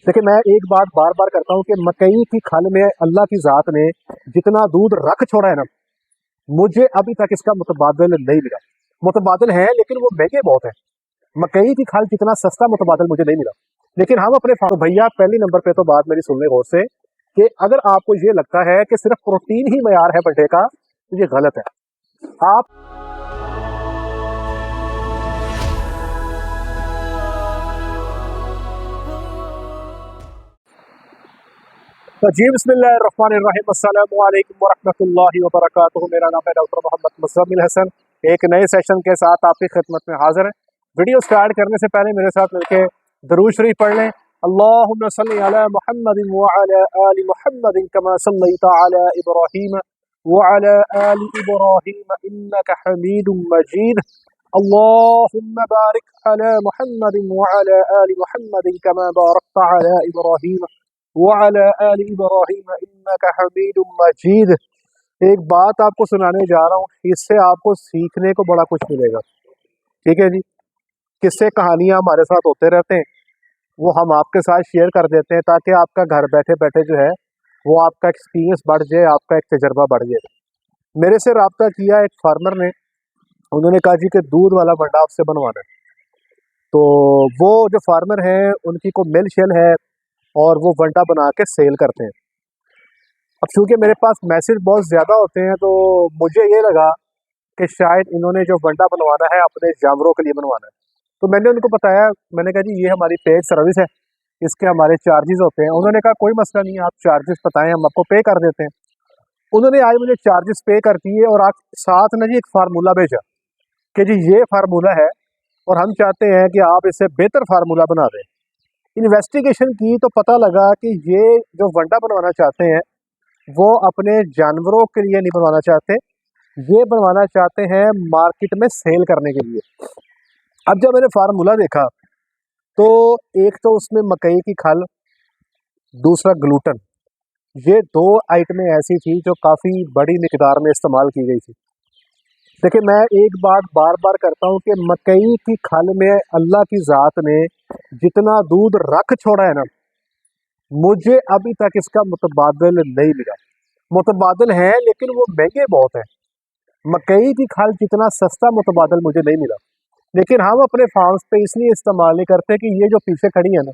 देखिए, मैं एक बात बार बार करता हूँ कि मकई की खल में अल्लाह की ज़ात ने जितना दूध रख छोड़ा है ना, मुझे अभी तक इसका मुतबादल नहीं मिला। मुतबादल है लेकिन वो महंगे बहुत है। मकई की खल जितना सस्ता मुतबादल मुझे नहीं मिला। लेकिन हम अपने तो भैया पहले नंबर पे तो बात मेरी सुन ले गौर से कि अगर आपको ये लगता है कि सिर्फ प्रोटीन ही मयार है बंडे का, तो ये गलत है। आप तो जी बिस्मिल्लाहिर्रहमानिर्रहीम, अस्सलामु अलैकुम वरहमतुल्लाहि वबरकातुहू। मेरा नाम है डॉक्टर मोहम्मद मुज़म्मिल हसन। एक नए सेशन के साथ आपकी खिदमत में हाजिर है। वीडियो स्टार्ट करने से पहले मेरे साथ मिलके दरूद शरीफ पढ़ लें। अल्लाहुम्मा सल्लि अला मुहम्मदिन व अला आलि मुहम्मदिन कमा सल्लैता अला इब्राहीम व अला आलि इब्राहीम इन्नका हमीदुम मजीद। अल्लाहुम्मा बारिक अला मुहम्मदिन व अला आलि मुहम्मदिन कमा बारकता अला इब्राहीम वअला आलि इब्राहीम इन्नका हमीदुम मजीद। एक बात आपको सुनाने जा रहा हूँ, इससे आपको सीखने को बड़ा कुछ मिलेगा। ठीक है जी। किस्से कहानियां हमारे साथ होते रहते हैं, वो हम आपके साथ शेयर कर देते हैं ताकि आपका घर बैठे बैठे जो है वो आपका एक्सपीरियंस बढ़ जाए, आपका एक तजर्बा बढ़ जाए। मेरे से रब्ता किया एक फार्मर ने, उन्होंने कहा जी कि दूध वाला बंडा आपसे बनवाना है। तो वो जो फार्मर है उनकी को मिल शेल है और वो वंडा बना के सेल करते हैं। अब चूंकि मेरे पास मैसेज बहुत ज़्यादा होते हैं तो मुझे ये लगा कि शायद इन्होंने जो वंडा बनवाना है अपने जानवरों के लिए बनवाना है। तो मैंने उनको बताया, मैंने कहा जी ये हमारी पेड सर्विस है, इसके हमारे चार्जेस होते हैं। उन्होंने कहा कोई मसला नहीं है, आप चार्जेस बताएं, हम आपको पे कर देते हैं। उन्होंने आज मुझे चार्जेस पे कर दिए और आज साथ में जी एक फार्मूला भेजा कि जी ये फार्मूला है और हम चाहते हैं कि आप इससे बेहतर फार्मूला बना दें। इन्वेस्टिगेशन की तो पता लगा कि ये जो वंडा बनवाना चाहते हैं वो अपने जानवरों के लिए नहीं बनवाना चाहते, ये बनवाना चाहते हैं मार्केट में सेल करने के लिए। अब जब मैंने फार्मूला देखा तो एक तो उसमें मकई की खल, दूसरा ग्लूटन, ये दो आइटमें ऐसी थी जो काफ़ी बड़ी मिकदार में इस्तेमाल की गई थी। देखिए, मैं एक बात बार बार करता हूँ कि मकई की खल में अल्लाह की ज़ात ने जितना दूध रख छोड़ा है ना, मुझे अभी तक इसका मुतबादल नहीं मिला। मुतबादल है लेकिन वो महंगे बहुत हैं। मकई की खल जितना सस्ता मुतबादल मुझे नहीं मिला। लेकिन हम अपने फार्म्स पे इसलिए इस्तेमाल नहीं करते कि ये जो पीछे खड़ी है ना,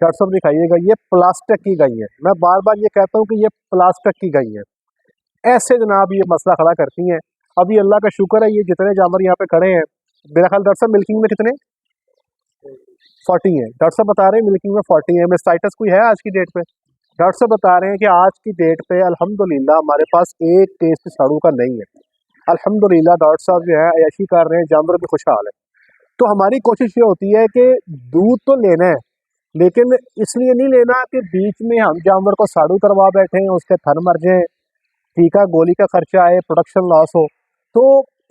डॉक्टर साहब दिखाइएगा, ये प्लास्टिक की गई है। मैं बार बार ये कहता हूँ कि ये प्लास्टिक की गई है। ऐसे जनाब ये मसला खड़ा करती हैं। अभी अल्लाह का शुक्र है, ये जितने जानवर यहाँ पे खड़े हैं, मेरा ख्याल डॉक्टर साहब मिल्किंग में कितने 40 हैं। डॉक्टर साहब बता रहे हैं मिल्किंग में 40 है। मेस्टाइटिस कोई है आज की डेट पे? डॉक्टर साहब बता रहे हैं कि आज की डेट पे अल्हम्दुलिल्लाह हमारे पास एक केस साड़ू का नहीं है। अल्हम्दुलिल्लाह डॉक्टर साहब जो है अय्याशी कर रहे हैं, जानवर भी खुशहाल है। तो हमारी कोशिश ये होती है कि दूध तो लेना है, लेकिन इसलिए नहीं लेना कि बीच में हम जानवर को साड़ू करवा बैठे हैं, उसके थन मर जाए, टीका गोली का खर्चा आए, प्रोडक्शन लॉस हो। तो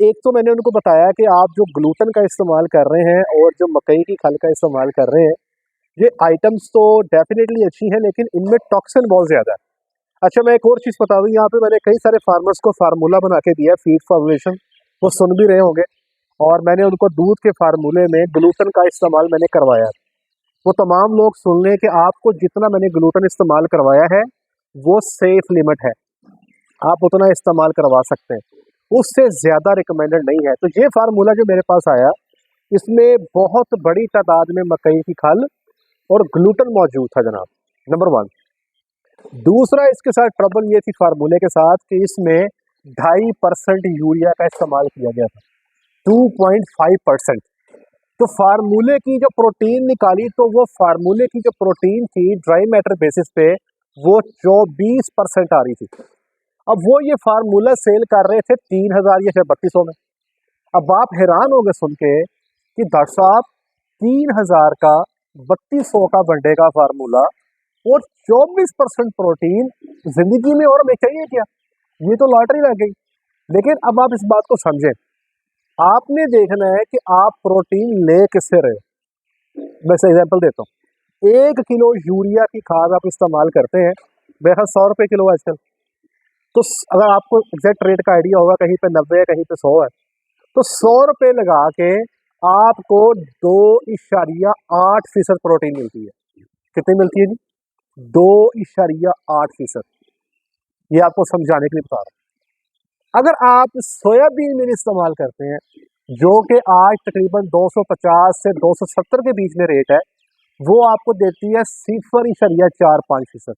एक तो मैंने उनको बताया कि आप जो ग्लूटन का इस्तेमाल कर रहे हैं और जो मकई की खल का इस्तेमाल कर रहे हैं, ये आइटम्स तो डेफिनेटली अच्छी हैं लेकिन इनमें टॉक्सिन बहुत ज़्यादा है। अच्छा, मैं एक और चीज़ बता दूँ, यहाँ पे मैंने कई सारे फार्मर्स को फार्मूला बना के दिया है, फीड फार्मुलेशन, वो सुन भी रहे होंगे। और मैंने उनको दूध के फार्मूले में ग्लूटन का इस्तेमाल मैंने करवाया है। वो तमाम लोग सुन लें कि आपको जितना मैंने ग्लूटन इस्तेमाल करवाया है वो सेफ लिमिट है, आप उतना इस्तेमाल करवा सकते हैं, उससे ज़्यादा रिकमेंडेड नहीं है। तो ये फार्मूला जो मेरे पास आया, इसमें बहुत बड़ी तादाद में मकई की खल और ग्लूटन मौजूद था जनाब, नंबर 1। दूसरा इसके साथ ट्रबल ये थी फार्मूले के साथ कि इसमें 2.5% यूरिया का इस्तेमाल किया गया था, 2.5%। तो फार्मूले की जो प्रोटीन निकाली तो वो फार्मूले की जो प्रोटीन थी ड्राई मैटर बेसिस पे वो 24% आ रही थी। अब वो ये फार्मूला सेल कर रहे थे 3,000 या 3,200 में। अब आप हैरान हो गए सुन के कि डॉक्टर साहब 3,000 का 3,200 का वनडे का फार्मूला और 24% प्रोटीन, जिंदगी में और हमें चाहिए क्या? ये तो लॉटरी लग गई। लेकिन अब आप इस बात को समझें, आपने देखना है कि आप प्रोटीन ले किससे रहे। मैं से एग्जाम्पल देता हूँ, 1 किलो यूरिया की खाद आप इस्तेमाल करते हैं, मेरे ख्याल 100 रुपये किलो आजकल। तो अगर आपको एग्जैक्ट रेट का आइडिया होगा, कहीं पे 90 है कहीं पे 100 है, तो 100 रुपये लगा के आपको 2.8% प्रोटीन मिलती है। कितनी मिलती है जी? 2.8%। ये आपको समझाने के लिए बता रहा हूँ। अगर आप सोयाबीन मील इस्तेमाल करते हैं, जो कि आज तकरीबन 250 से 270 के बीच में रेट है, वो आपको देती है 0.45%।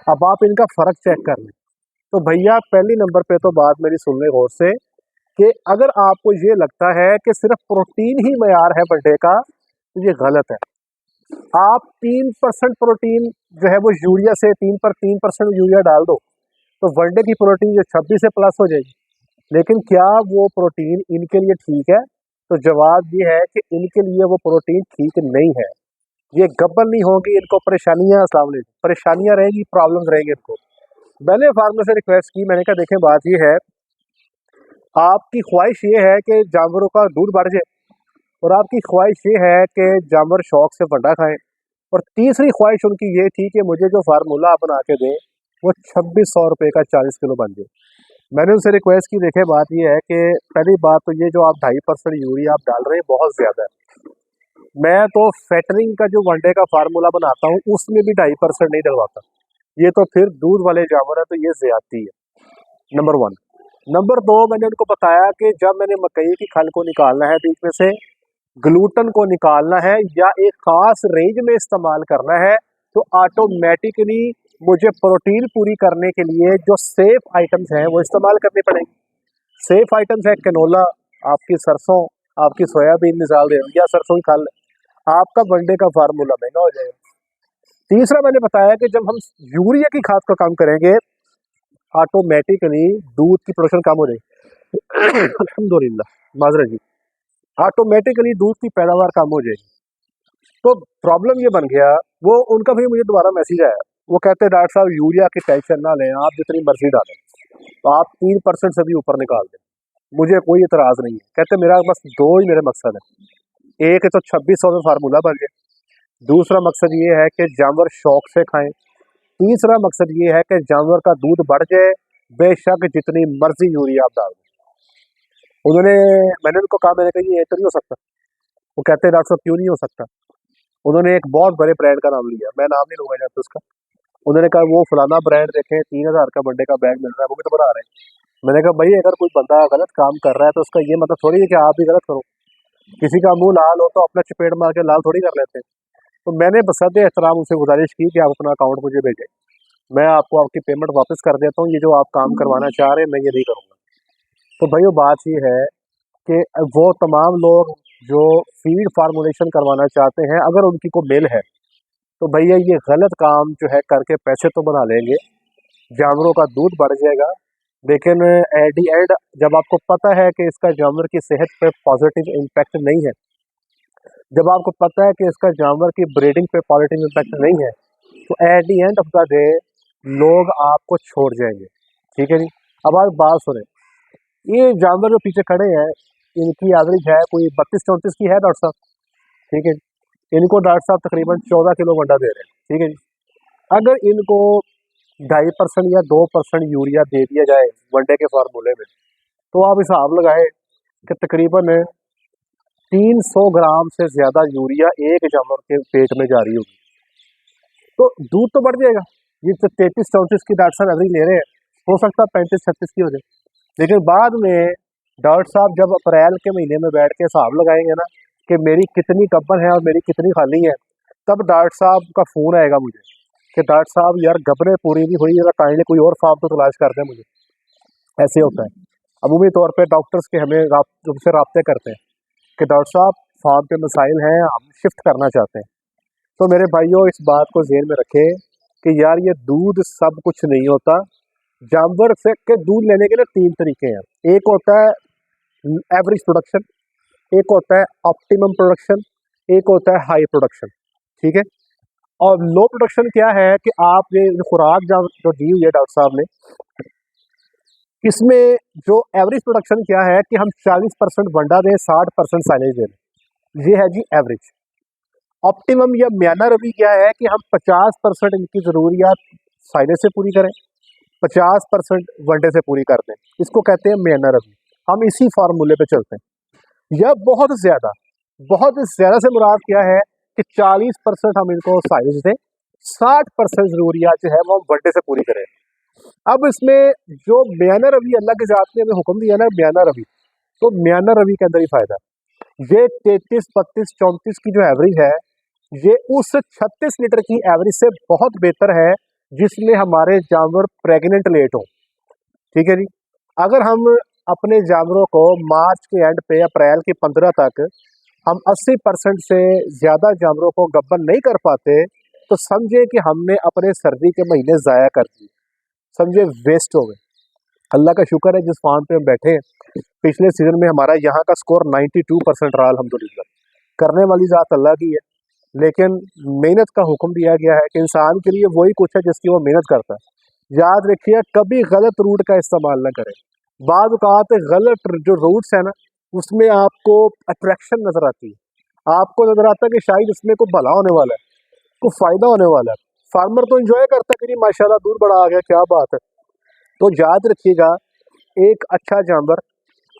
अब आप इनका फ़र्क चेक कर लें। तो भैया पहली नंबर पे तो बात मेरी सुन लें गौर से, कि अगर आपको ये लगता है कि सिर्फ प्रोटीन ही मयार है वनडे का, तो ये गलत है। आप 3% प्रोटीन जो है वो यूरिया से 3% यूरिया डाल दो, तो वनडे की प्रोटीन जो 26 से प्लस हो जाएगी। लेकिन क्या वो प्रोटीन इनके लिए ठीक है? तो जवाब ये है कि इनके लिए वो प्रोटीन ठीक नहीं है। ये गब्बर नहीं होंगी, इनको परेशानियां परेशानियां रहेगी, प्रॉब्लम्स रहेंगे इनको। मैंने फार्मर से रिक्वेस्ट की, मैंने कहा देखें बात ये है, आपकी ख्वाहिश ये है कि जानवरों का दूध बढ़ जाए, और आपकी ख्वाहिश ये है कि जानवर शौक से वंडा खाएं, और तीसरी ख्वाहिश उनकी ये थी कि मुझे जो फार्मूला आप बना के दें वो 2600 रुपये का 40 किलो बन जाए। मैंने उनसे रिक्वेस्ट की, देखे बात ये है कि पहली बात तो ये जो आप 2.5% यूरिया आप डाल रहे हैं बहुत ज़्यादा है। मैं तो फैटरिंग का जो वनडे का फार्मूला बनाता हूँ उसमें भी 2.5% नहीं डलवाता। ये तो फिर दूध वाले जानवर है, तो ये ज्यादती है, नंबर 1। नंबर 2, मैंने उनको बताया कि जब मैंने मकई की खल को निकालना है बीच में से, ग्लूटन को निकालना है या एक खास रेंज में इस्तेमाल करना है, तो ऑटोमेटिकली मुझे प्रोटीन पूरी करने के लिए जो सेफ आइटम्स हैं वो इस्तेमाल करने पड़ेंगे। सेफ आइटम्स है कैनोला, आपकी सरसों, आपकी सोयाबीन मिसाल दे या सरसों की खल, आपका वनडे का फार्मूला महंगा हो जाएगा। तीसरा मैंने बताया कि जब हम यूरिया की खाद का काम करेंगे, ऑटोमेटिकली दूध की प्रोडक्शन कम हो जाएगी। अल्हम्दुलिल्लाह, माजरा जी, ऑटोमेटिकली दूध की पैदावार कम हो जाएगी। तो प्रॉब्लम ये बन गया, वो उनका भी मुझे दोबारा मैसेज आया, वो कहते हैं डॉक्टर साहब यूरिया की टेंशन ना लें, आप जितनी मर्जी डालें, तो आप 3% से भी ऊपर निकाल दें, मुझे कोई इतराज़ नहीं है। कहते मेरा बस 2 ही मेरे मकसद है, एक है तो 2600 में फार्मूला बन जाए, दूसरा मकसद ये है कि जानवर शौक से खाएं, तीसरा मकसद ये है कि जानवर का दूध बढ़ जाए, बेशक जितनी मर्जी यूरिया आप डाल दें। मैंने उनको कहा, मैंने कहा ये तो नहीं हो सकता। वो कहते हैं डॉक्टर साहब क्यों नहीं हो सकता? उन्होंने एक बहुत बड़े ब्रांड का नाम लिया, मैं नाम नहीं लूंगा जाता उसका। उन्होंने कहा वो फलाना ब्रांड देखें, 3000 का वनडे का बैग मिल रहा है, वो भी तो बना रहे हैं। मैंने कहा भाई अगर कोई बंदा गलत काम कर रहा है तो उसका ये मतलब थोड़ी है कि आप भी गलत करो। किसी का मुंह लाल हो तो अपना चपेट मार के लाल थोड़ी कर लेते हैं। तो मैंने बसद एहतराम उनसे गुजारिश की कि आप अपना अकाउंट मुझे भेजें, मैं आपको आपकी पेमेंट वापस कर देता हूँ, ये जो आप काम करवाना चाह रहे हैं मैं ये नहीं करूँगा। तो भाई वो बात ये है कि वो तमाम लोग जो फीड फार्मूलेशन करवाना चाहते हैं, अगर उनकी को मिल है तो भैया ये गलत काम जो है करके पैसे तो बना लेंगे, जानवरों का दूध बढ़ जाएगा, लेकिन एट दी एंड जब आपको पता है कि इसका जानवर की सेहत पे पॉजिटिव इम्पैक्ट नहीं है, जब आपको पता है कि इसका जानवर की ब्रीडिंग पे पॉजिटिव इम्पैक्ट नहीं है, तो at the end of the day लोग आपको छोड़ जाएंगे। ठीक है जी। अब आप बात सुने, ये जानवर जो पीछे खड़े हैं इनकी एवरेज है कोई 32-34 की है डॉक्टर साहब। ठीक है जी। इनको डॉक्टर साहब तकरीबन 14 किलो वंडा दे रहे हैं। ठीक है जी। अगर इनको 2.5% या 2% यूरिया दे दिया जाए वनडे के फार्मूले में, तो आप हिसाब लगाए कि तकरीबन 300 ग्राम से ज़्यादा यूरिया एक जानवर के पेट में जा रही होगी, तो दूध तो बढ़ जाएगा। ये तो 33-34 की डॉक्टर साहब एवरेज ले रहे हैं, हो सकता है 35-36 की हो जाए, लेकिन बाद में डॉक्टर साहब जब अप्रैल के महीने में बैठ के हिसाब लगाएंगे ना कि मेरी कितनी गब्बर है और मेरी कितनी खाली है, तब डॉक्टर साहब का फ़ोन आएगा मुझे कि डॉक्टर साहब यार गब्बरें पूरी नहीं हुई, जरा काइंडली कोई और फार्म तो तलाश कर दें मुझे। ऐसे होता है। अमूमी तौर पे डॉक्टर्स के हमें उनसे राब्ते करते हैं कि डॉक्टर साहब फार्म पे मसाइल हैं, हम शिफ्ट करना चाहते हैं। तो मेरे भाइयों इस बात को ज़हन में रखें कि यार ये दूध सब कुछ नहीं होता। जानवर से के दूध लेने के ना 3 तरीके हैं, एक होता है एवरेज प्रोडक्शन, एक होता है ऑप्टिमम प्रोडक्शन, एक होता है हाई प्रोडक्शन। ठीक है। और लो प्रोडक्शन क्या है कि आप ये खुराक जो दी हुई है डॉक्टर साहब ने, इसमें जो एवरेज प्रोडक्शन क्या है कि हम 40% वंडा दें, 60% साइलेज दें, ये है जी एवरेज। ऑप्टिमम या म्याना रवि क्या है कि हम 50% इनकी ज़रूरियात साइलेज से पूरी करें, 50% वनडे से पूरी कर दें, इसको कहते हैं म्याना रवि। हम इसी फार्मूले पे चलते हैं। यह बहुत ज़्यादा से मुराद क्या है कि 40% हम इनको साइलेज दें, 60% ज़रूरियात जो है वो हम वनडे से पूरी करें। अब इसमें जो म्याना रवि अल्लाह की ज़ात ने हमें हुक्म दिया ना म्याना रवि, तो म्याना रवि के अंदर ही फ़ायदा है। ये 33, 32, 34 की जो एवरेज है, ये उस 36 लीटर की एवरेज से बहुत बेहतर है जिसमें हमारे जानवर प्रेग्नेंट लेट हो। ठीक है जी। अगर हम अपने जानवरों को मार्च के एंड पे अप्रैल की 15 तक हम 80% से ज़्यादा जानवरों को गब्बन नहीं कर पाते, तो समझे कि हमने अपने सर्दी के महीने ज़ाया कर दिए, समझे वेस्ट हो गए। अल्लाह का शुक्र है जिस फार्म पे हम बैठे हैं, पिछले सीजन में हमारा यहाँ का स्कोर 92% रहा अल्हम्दुलिल्लाह। करने वाली ज़ात अल्लाह की है, लेकिन मेहनत का हुक्म दिया गया है कि इंसान के लिए वही कुछ है जिसकी वो मेहनत करता है। याद रखिए कभी गलत रूट का इस्तेमाल न करें। बाद औक़ात गलत जो रूट्स है ना, उसमें आपको अट्रैक्शन नज़र आती है, आपको नज़र आता है कि शायद इसमें कोई भला होने वाला है, कोई फ़ायदा होने वाला है। फार्मर तो एंजॉय करता है कि नहीं माशाल्लाह दूर बड़ा आ गया, क्या बात है। तो याद रखिएगा एक अच्छा जानवर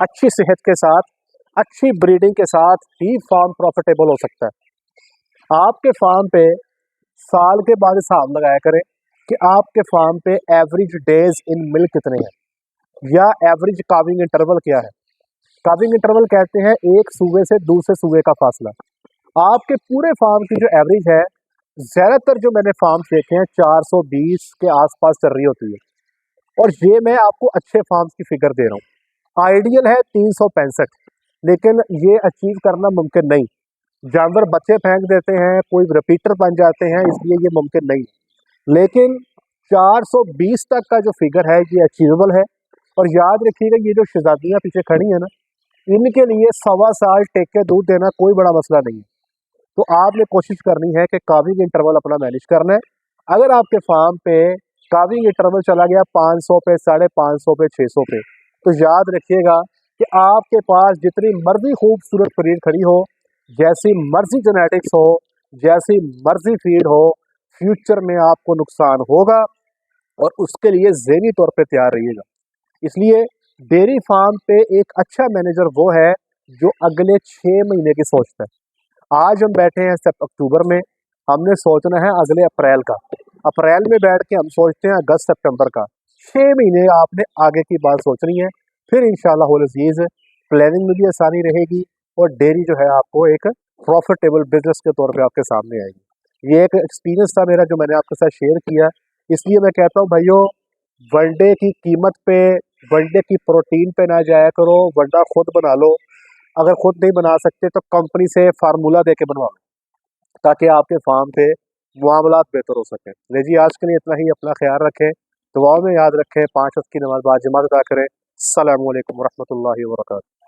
अच्छी सेहत के साथ, अच्छी ब्रीडिंग के साथ ही फार्म प्रॉफिटेबल हो सकता है। आपके फार्म पे साल के बाद हिसाब लगाया करें कि आपके फार्म पे एवरेज डेज इन मिल्क कितने हैं, या एवरेज काविंग इंटरवल क्या है। काविंग इंटरवल कहते हैं एक सूबे से दूसरे सूबे का फासला। आपके पूरे फार्म की जो एवरेज है, ज़्यादातर जो मैंने फार्म देखे हैं 420 के आसपास चल रही होती है, और ये मैं आपको अच्छे फार्म्स की फिगर दे रहा हूँ। आइडियल है 365, लेकिन ये अचीव करना मुमकिन नहीं। जानवर बच्चे फेंक देते हैं, कोई रिपीटर बन जाते हैं, इसलिए ये मुमकिन नहीं। लेकिन 420 तक का जो फिगर है ये अचीवेबल है। और याद रखिएगा ये जो शहजादियाँ पीछे खड़ी हैं ना, इनके लिए 1.25 साल टेक के दूध देना कोई बड़ा मसला नहीं है। तो आपने कोशिश करनी है कि काविंग इंटरवल अपना मैनेज करना है। अगर आपके फार्म पे काविंग इंटरवल चला गया 500 पे, 550 पे, 600 पे, तो याद रखिएगा कि आपके पास जितनी मर्जी खूबसूरत ब्रीड खड़ी हो, जैसी मर्जी जेनेटिक्स हो, जैसी मर्जी फीड हो, फ्यूचर में आपको नुकसान होगा, और उसके लिए ज़हनी तौर पे तैयार रहिएगा। इसलिए डेयरी फार्म पे एक अच्छा मैनेजर वो है जो अगले 6 महीने की सोचता है। आज हम बैठे हैं अक्टूबर में, हमने सोचना है अगले अप्रैल का। अप्रैल में बैठ के हम सोचते हैं अगस्त सितंबर का। 6 महीने आपने आगे की बात सोचनी है, फिर इंशाल्लाह होल अज़ीज़ प्लानिंग में भी आसानी रहेगी, और डेयरी जो है आपको एक प्रॉफिटेबल बिजनेस के तौर पे आपके सामने आएगी। ये एक एक्सपीरियंस था मेरा जो मैंने आपके साथ शेयर किया। इसलिए मैं कहता हूँ भाइयों, वनडे की कीमत पे, वनडे की प्रोटीन पे ना जाया करो, वनडा खुद बना लो। अगर खुद नहीं बना सकते तो कंपनी से फार्मूला दे के बनवा लो, ताकि आपके फार्म पे मामलात बेहतर हो सकें। ले जी आज के लिए इतना ही, अपना ख्याल रखें, दुआओं में याद रखें, 5 वक्त की नमाज बाद जमात अदा करें। अस्सलामु अलैकुम वरहमतुल्लाहि वबरकातुहू।